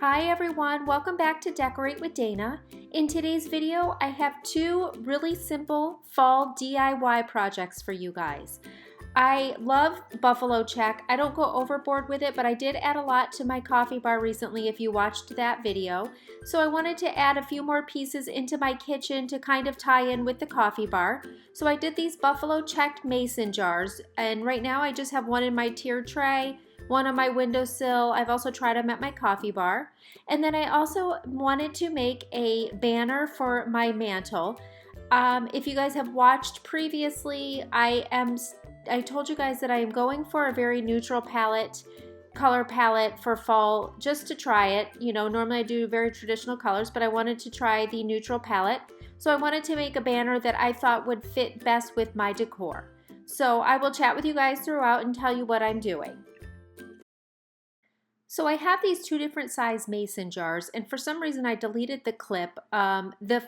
Hi everyone, welcome back to Decorate with Dana. In today's video, I have two really simple fall DIY projects for you guys. I love buffalo check. I don't go overboard with it, but I did add a lot to my coffee bar recently if you watched that video. So I wanted to add a few more pieces into my kitchen to kind of tie in with the coffee bar. So I did these buffalo checked mason jars, and right now I just have one in my tier tray, one on my windowsill. I've also tried them at my coffee bar. And then I also wanted to make a banner for my mantle. If you guys have watched previously, I told you guys that I am going for a very neutral color palette for fall, just to try it. You know, normally I do very traditional colors, but I wanted to try the neutral palette. So I wanted to make a banner that I thought would fit best with my decor. So I will chat with you guys throughout and tell you what I'm doing. So I have these two different size mason jars, and for some reason I deleted the clip. The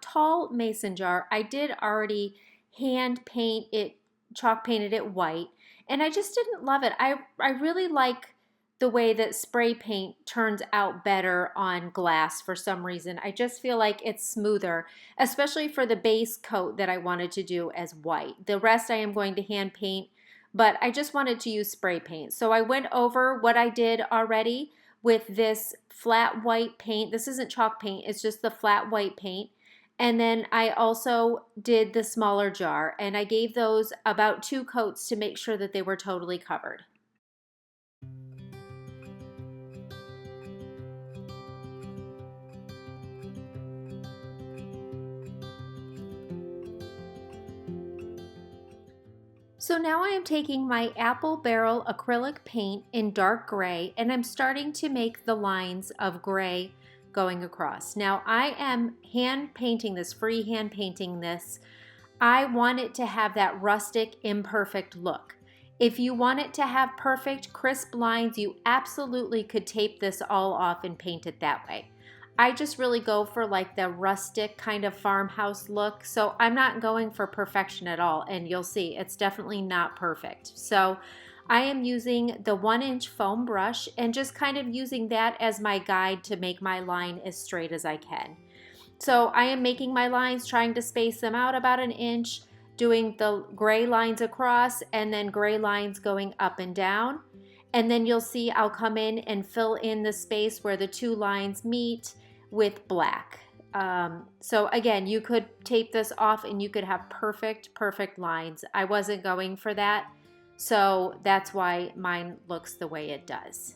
tall mason jar, I did already hand paint it, chalk painted it white, and I just didn't love it. I really like the way that spray paint turns out better on glass for some reason. I just feel like it's smoother, especially for the base coat that I wanted to do as white. The rest I am going to hand paint, but I just wanted to use spray paint. So I went over what I did already with this flat white paint. This isn't chalk paint, it's just the flat white paint. And then I also did the smaller jar, and I gave those about 2 coats to make sure that they were totally covered. So now I am taking my apple barrel acrylic paint in dark gray, and I'm starting to make the lines of gray going across. Now I am hand painting this, freehand painting this. I want it to have that rustic, imperfect look. If you want it to have perfect, crisp lines, you absolutely could tape this all off and paint it that way. I just really go for like the rustic kind of farmhouse look, so I'm not going for perfection at all, and you'll see it's definitely not perfect. So I am using the 1-inch foam brush and just kind of using that as my guide to make my line as straight as I can. So I am making my lines, trying to space them out about 1 inch, doing the gray lines across and then gray lines going up and down. And then you'll see I'll come in and fill in the space where the 2 lines meet with black. So again, you could tape this off and you could have perfect lines. I wasn't going for that, so that's why mine looks the way it does.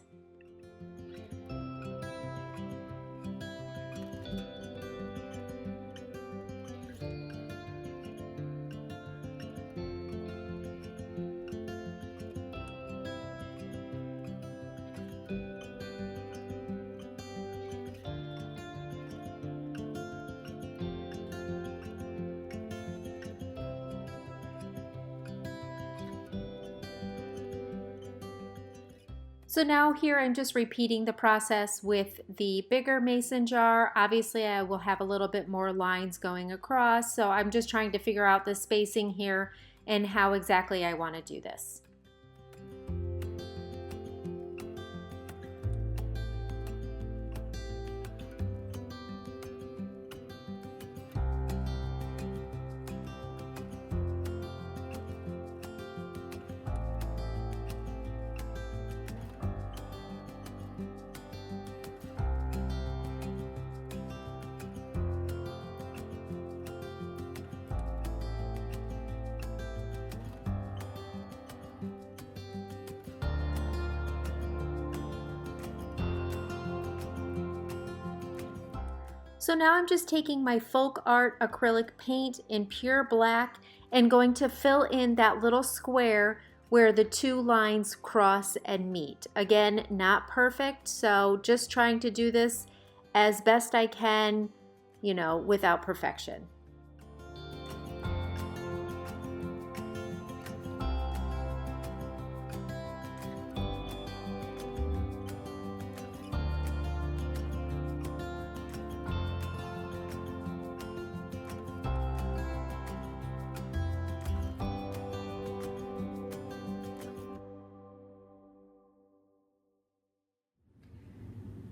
So now here I'm just repeating the process with the bigger mason jar. Obviously I will have a little bit more lines going across, so I'm just trying to figure out the spacing here and how exactly I want to do this. So now I'm just taking my folk art acrylic paint in pure black and going to fill in that little square where the 2 lines cross and meet. Again, not perfect, so just trying to do this as best I can, you know, without perfection.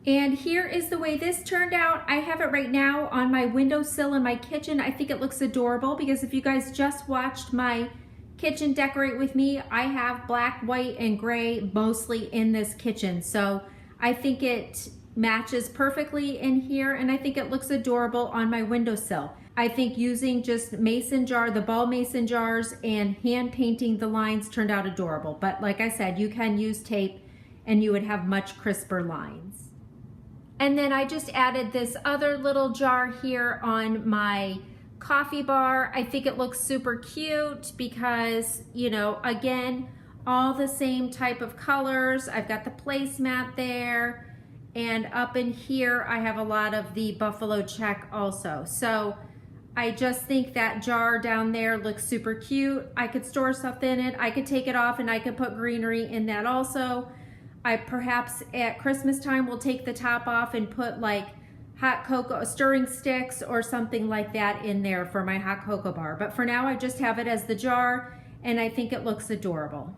And here is the way this turned out. I have it right now on my windowsill in my kitchen. I think it looks adorable because if you guys just watched my kitchen decorate with me, I have black, white, and gray mostly in this kitchen. So I think it matches perfectly in here, and I think it looks adorable on my windowsill. I think using just mason jar, the ball mason jars, and hand painting the lines turned out adorable. But like I said, you can use tape and you would have much crisper lines. And then I just added this other little jar here on my coffee bar. I think it looks super cute because, you know, again, all the same type of colors. I've got the placemat there, and up in here I have a lot of the buffalo check also. So I just think that jar down there looks super cute. I could store stuff in it. I could take it off and I could put greenery in that also. I perhaps at Christmas time will take the top off and put like hot cocoa, stirring sticks or something like that in there for my hot cocoa bar. But for now, I just have it as the jar, and I think it looks adorable.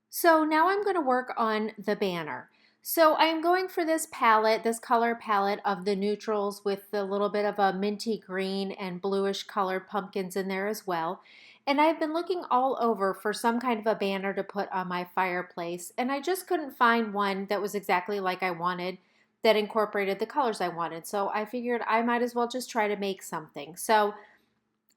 So now I'm going to work on the banner. So I'm going for this palette, this color palette of the neutrals with a little bit of a minty green and bluish colored pumpkins in there as well. And I've been looking all over for some kind of a banner to put on my fireplace, and I just couldn't find one that was exactly like I wanted, that incorporated the colors I wanted. So I figured I might as well just try to make something. So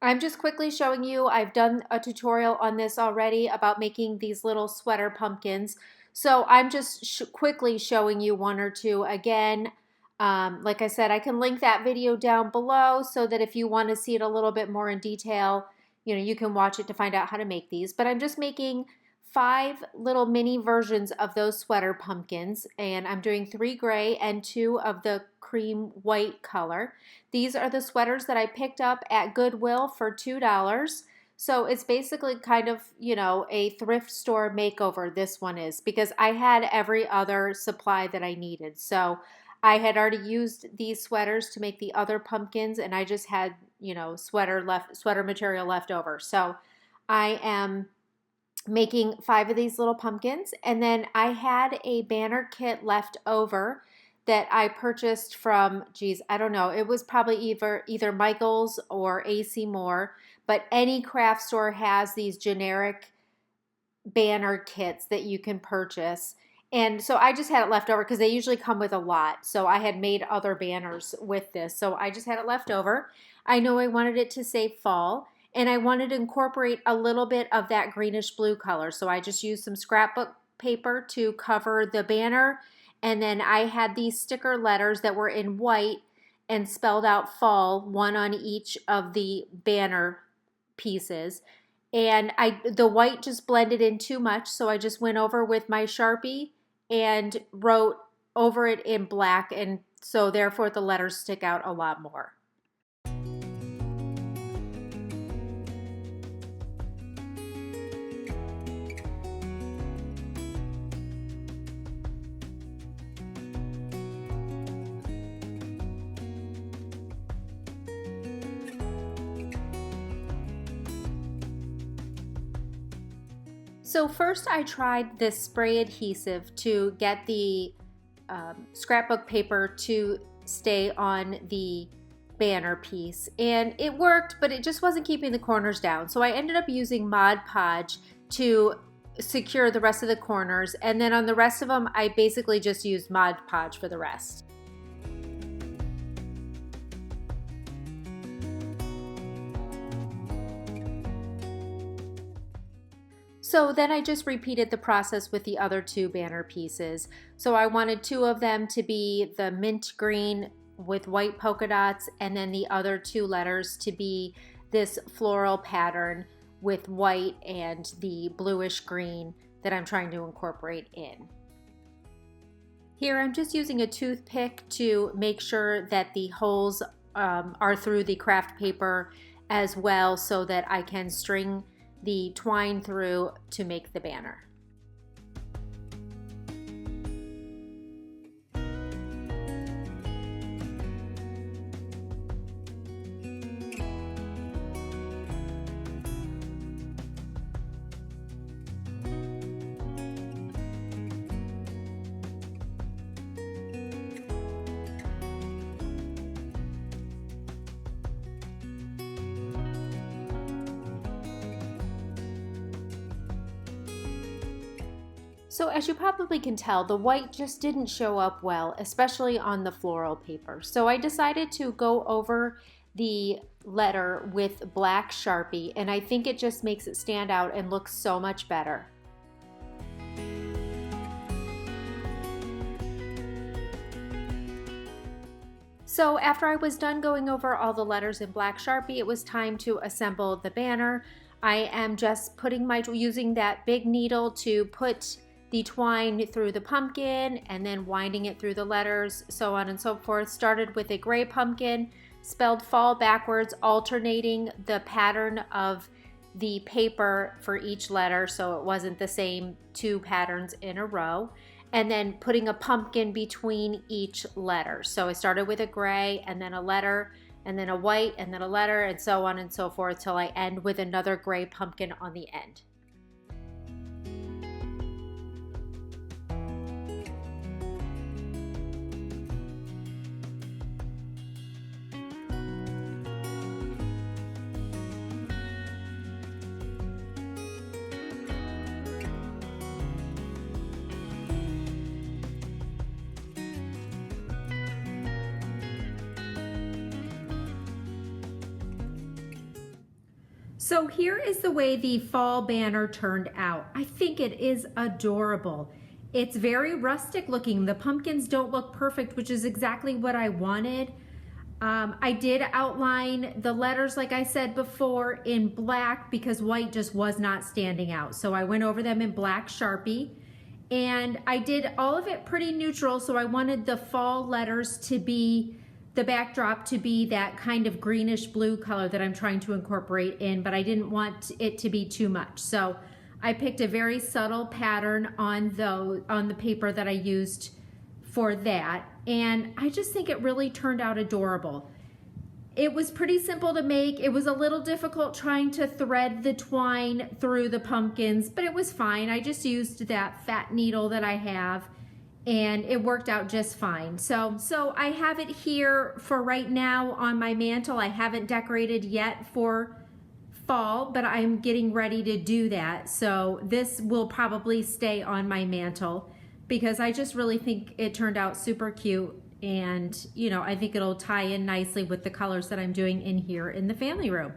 I'm just quickly showing you, I've done a tutorial on this already about making these little sweater pumpkins. So I'm just quickly showing you one or two again. Like I said, I can link that video down below so that if you want to see it a little bit more in detail, you know, you can watch it to find out how to make these. But I'm just making 5 little mini versions of those sweater pumpkins, and I'm doing 3 gray and 2 of the cream white color. These are the sweaters that I picked up at Goodwill for $2. So it's basically kind of, you know, a thrift store makeover, this one is, because I had every other supply that I needed. So I had already used these sweaters to make the other pumpkins, and I just had, you know, sweater material left over. So I am making 5 of these little pumpkins, and then I had a banner kit left over that I purchased from, geez, I don't know, it was probably either Michael's or AC Moore, but any craft store has these generic banner kits that you can purchase. And so I just had it left over because they usually come with a lot. So I had made other banners with this. So I just had it left over. I know I wanted it to say fall, and I wanted to incorporate a little bit of that greenish blue color. So I just used some scrapbook paper to cover the banner. And then I had these sticker letters that were in white and spelled out fall, one on each of the banner pieces. And the white just blended in too much, so I just went over with my Sharpie and wrote over it in black, and so therefore the letters stick out a lot more. So first I tried this spray adhesive to get the scrapbook paper to stay on the banner piece, and it worked, but it just wasn't keeping the corners down. So I ended up using Mod Podge to secure the rest of the corners, and then on the rest of them I basically just used Mod Podge for the rest. So then I just repeated the process with the other 2 banner pieces. So I wanted 2 of them to be the mint green with white polka dots, and then the other 2 letters to be this floral pattern with white and the bluish green that I'm trying to incorporate in. Here I'm just using a toothpick to make sure that the holes are through the craft paper as well, so that I can string the twine through to make the banner. So as you probably can tell, the white just didn't show up well, especially on the floral paper. So I decided to go over the letter with black Sharpie, and I think it just makes it stand out and look so much better. So after I was done going over all the letters in black Sharpie, it was time to assemble the banner. I am just using that big needle to put the twine through the pumpkin and then winding it through the letters, so on and so forth. Started with a gray pumpkin, spelled fall backwards, alternating the pattern of the paper for each letter so it wasn't the same two patterns in a row, and then putting a pumpkin between each letter. So I started with a gray and then a letter and then a white and then a letter and so on and so forth till I end with another gray pumpkin on the end. So here is the way the fall banner turned out. I think it is adorable. It's very rustic looking. The pumpkins don't look perfect, which is exactly what I wanted. I did outline the letters, like I said before, in black because white just was not standing out. So I went over them in black Sharpie, and I did all of it pretty neutral. So I wanted the fall letters to be, the backdrop to be that kind of greenish blue color that I'm trying to incorporate in, but I didn't want it to be too much. So I picked a very subtle pattern on the paper that I used for that, and I just think it really turned out adorable. It was pretty simple to make. It was a little difficult trying to thread the twine through the pumpkins, but it was fine. I just used that fat needle that I have, and it worked out just fine. So I have it here for right now on my mantle. I haven't decorated yet for fall, but I'm getting ready to do that. So this will probably stay on my mantle because I just really think it turned out super cute, and you know, I think it'll tie in nicely with the colors that I'm doing in here in the family room.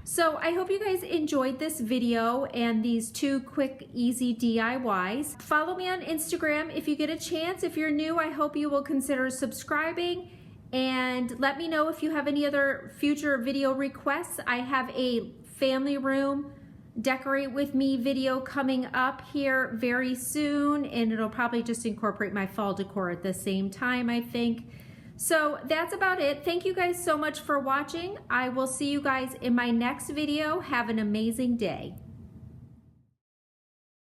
So I hope you guys enjoyed this video and these two quick, easy DIYs. Follow me on Instagram if you get a chance. If you're new, I hope you will consider subscribing, and let me know if you have any other future video requests. I have a family room decorate with me video coming up here very soon, and it'll probably just incorporate my fall decor at the same time, I think. So that's about it. Thank you guys so much for watching. I will see you guys in my next video. Have an amazing day.